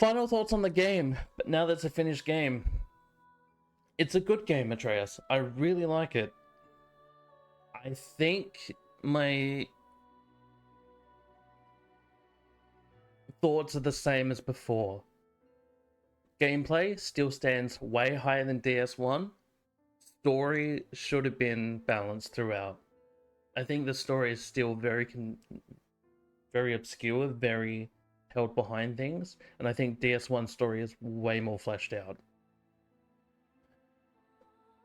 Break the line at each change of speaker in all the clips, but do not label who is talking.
Final thoughts on the game, but now that's a finished game. It's a good game, Atreus. I really like it. I think my thoughts are the same as before. Gameplay still stands way higher than DS1. Story should have been balanced throughout. I think the story is still very obscure, very held behind things, and I think DS1 story is way more fleshed out.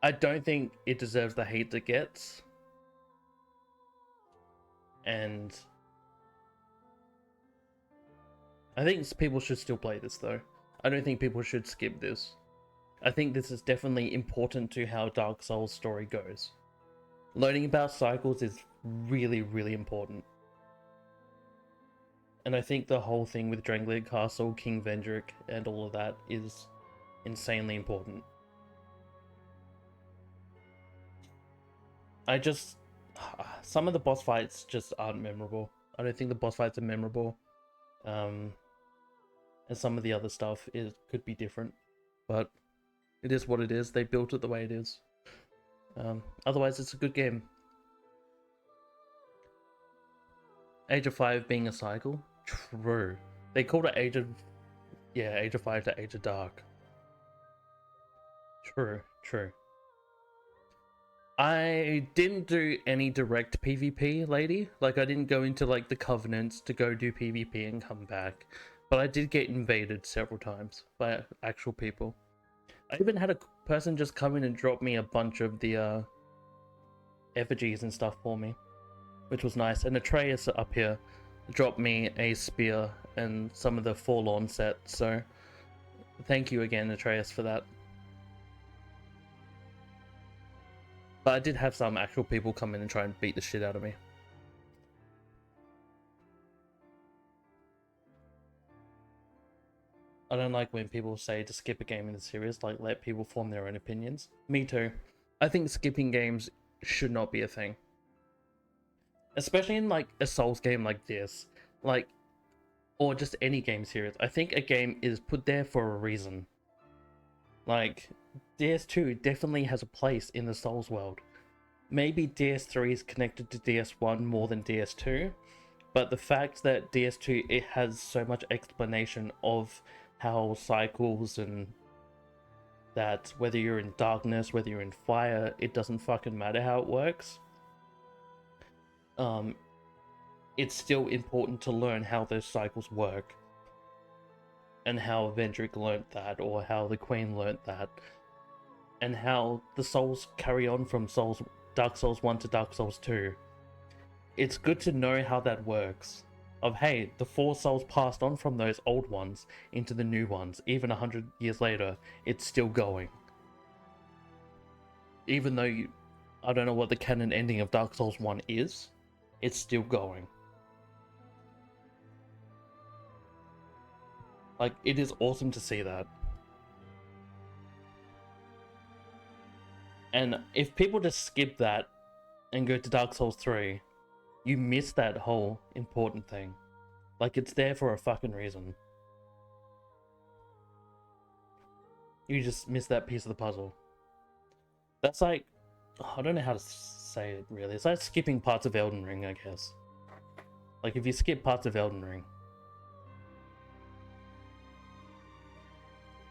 I don't think it deserves the hate it gets, and I think people should still play this though. I don't think people should skip this. I think this is definitely important to how Dark Souls story goes. Learning about cycles is really, really important. And I think the whole thing with Drangleic Castle, King Vendrick, and all of that is insanely important. Some of the boss fights just aren't memorable. I don't think the boss fights are memorable. And some of the other stuff could be different. But it is what it is. They built it the way it is. Otherwise, it's a good game. Age of 5 being a cycle? True. They called it Age of 5 to Age of Dark. True. I didn't do any direct PvP, lady. Like, I didn't go into, like, the Covenants to go do PvP and come back. But I did get invaded several times by actual people. I even had a person just come in and drop me a bunch of the effigies and stuff for me, which was nice. And Atreus up here dropped me a spear and some of the Forlorn set, so thank you again, Atreus, for that. But I did have some actual people come in and try and beat the shit out of me. I don't like when people say to skip a game in the series, like let people form their own opinions. Me too. I think skipping games should not be a thing. Especially in like a Souls game like this. Like, or just any game series. I think a game is put there for a reason. Like, DS2 definitely has a place in the Souls world. Maybe DS3 is connected to DS1 more than DS2, but the fact that DS2, it has so much explanation of how cycles and that whether you're in darkness, whether you're in fire, it doesn't fucking matter how it works. It's still important to learn how those cycles work. And how Vendrick learnt that, or how the Queen learnt that. And how the souls carry on from Dark Souls 1 to Dark Souls 2. It's good to know how that works. Of, hey, the 4 souls passed on from those old ones into the new ones. Even 100 years later, it's still going. Even though I don't know what the canon ending of Dark Souls 1 is, it's still going. Like, it is awesome to see that. And if people just skip that and go to Dark Souls 3, you miss that whole important thing. Like, it's there for a fucking reason. You just miss that piece of the puzzle. That's like, I don't know how to say it really. It's like skipping parts of Elden Ring, I guess. Like, if you skip parts of Elden Ring.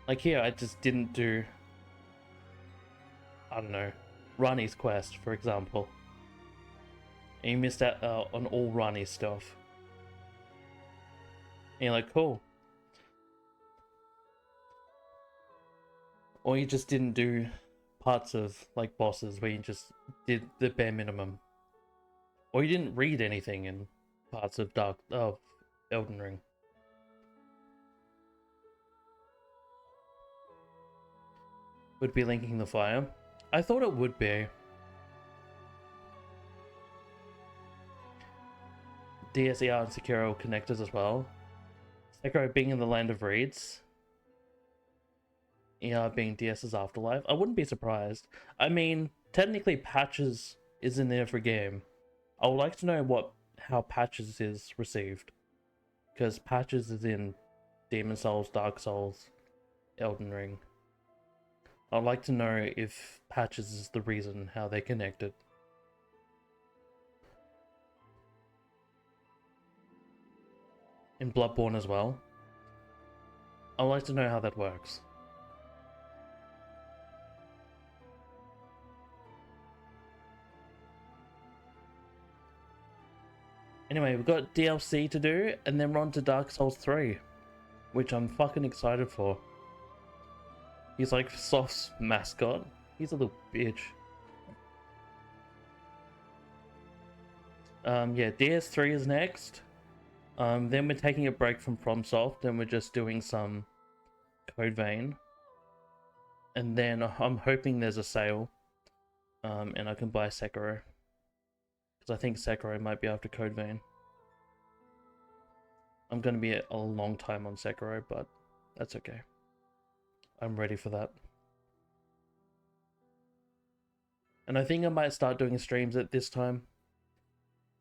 Like here, I just didn't do, I don't know, Rani's quest, for example. And you missed out on all Rani's stuff. And you're like, cool. Or you just didn't do parts of, like, bosses where you just did the bare minimum. Or you didn't read anything in parts of Elden Ring. Would be linking the fire. I thought it would be. DSER and Sekiro connected as well. Sekiro being in the land of reeds. ER being DS's afterlife. I wouldn't be surprised. I mean, technically Patches is in every game. I would like to know how Patches is received. Because Patches is in Demon Souls, Dark Souls, Elden Ring. I'd like to know if patches is the reason how they connected. In Bloodborne as well. I'd like to know how that works. Anyway, we've got DLC to do, and then we're on to Dark Souls 3, which I'm fucking excited for. He's like Soft's mascot. He's a little bitch. Yeah, DS3 is next. Then we're taking a break from FromSoft, and we're just doing some Code Vein. And then I'm hoping there's a sale, and I can buy Sekiro. Because I think Sekiro might be after Code Vein. I'm going to be a long time on Sekiro, but that's okay. I'm ready for that. And I think I might start doing streams at this time.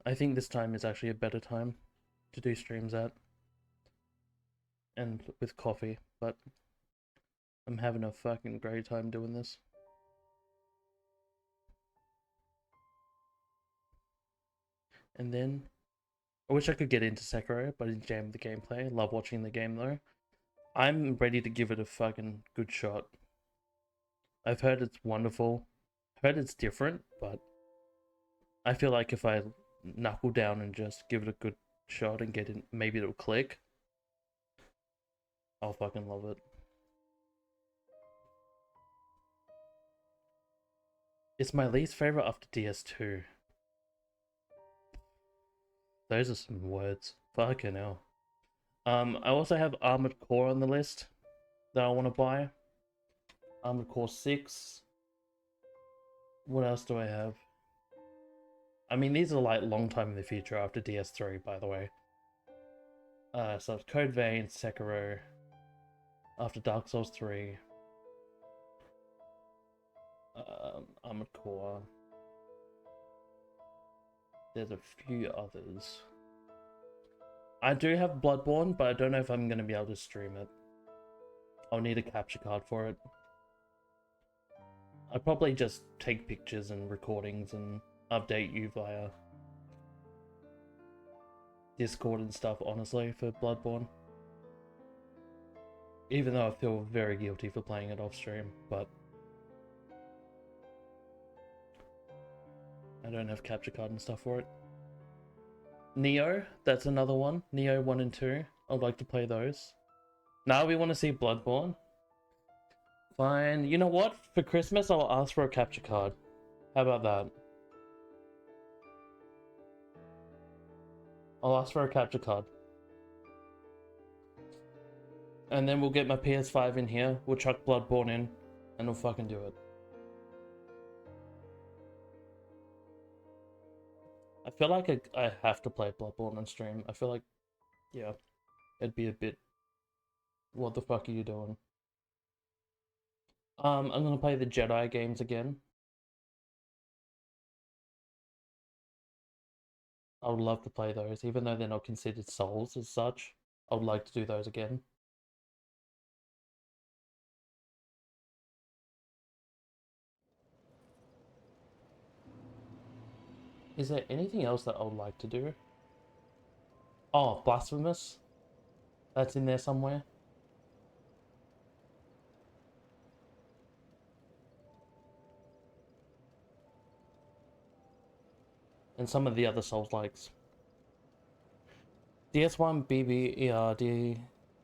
I think this time is actually a better time to do streams at. And with coffee, but I'm having a fucking great time doing this. And then I wish I could get into Sekiro, but it's jammed the gameplay. Love watching the game though. I'm ready to give it a fucking good shot. I've heard it's wonderful. I've heard it's different, but I feel like if I knuckle down and just give it a good shot and get in, maybe it'll click. I'll fucking love it. It's my least favorite after DS2. Those are some words. Fucking hell. I also have Armored Core on the list that I want to buy. Armored Core 6. What else do I have? I mean, these are like long time in the future after DS3, by the way. So it's Code Vein, Sekiro, after Dark Souls 3. Armored Core. There's a few others. I do have Bloodborne, but I don't know if I'm going to be able to stream it. I'll need a capture card for it. I'd probably just take pictures and recordings and update you via Discord and stuff, honestly, for Bloodborne. Even though I feel very guilty for playing it off stream, but I don't have capture card and stuff for it. Neo, that's another one. Neo 1 and 2. I'd like to play those. Now we want to see Bloodborne. Fine. You know what? For Christmas, I'll ask for a capture card. How about that? I'll ask for a capture card. And then we'll get my PS5 in here. We'll chuck Bloodborne in. And we'll fucking do it. I feel like I have to play Bloodborne on stream. I feel like, yeah, it'd be a bit, what the fuck are you doing? I'm gonna play the Jedi games again. I would love to play those, even though they're not considered Souls as such. I would like to do those again. Is there anything else that I would like to do? Oh, Blasphemous. That's in there somewhere. And some of the other Souls-likes. DS1, BB,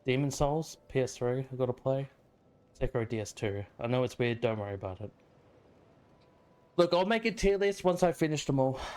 Demon Souls, PS3, I gotta play. Sekiro DS2. I know it's weird, don't worry about it. Look, I'll make a tier list once I finish them all.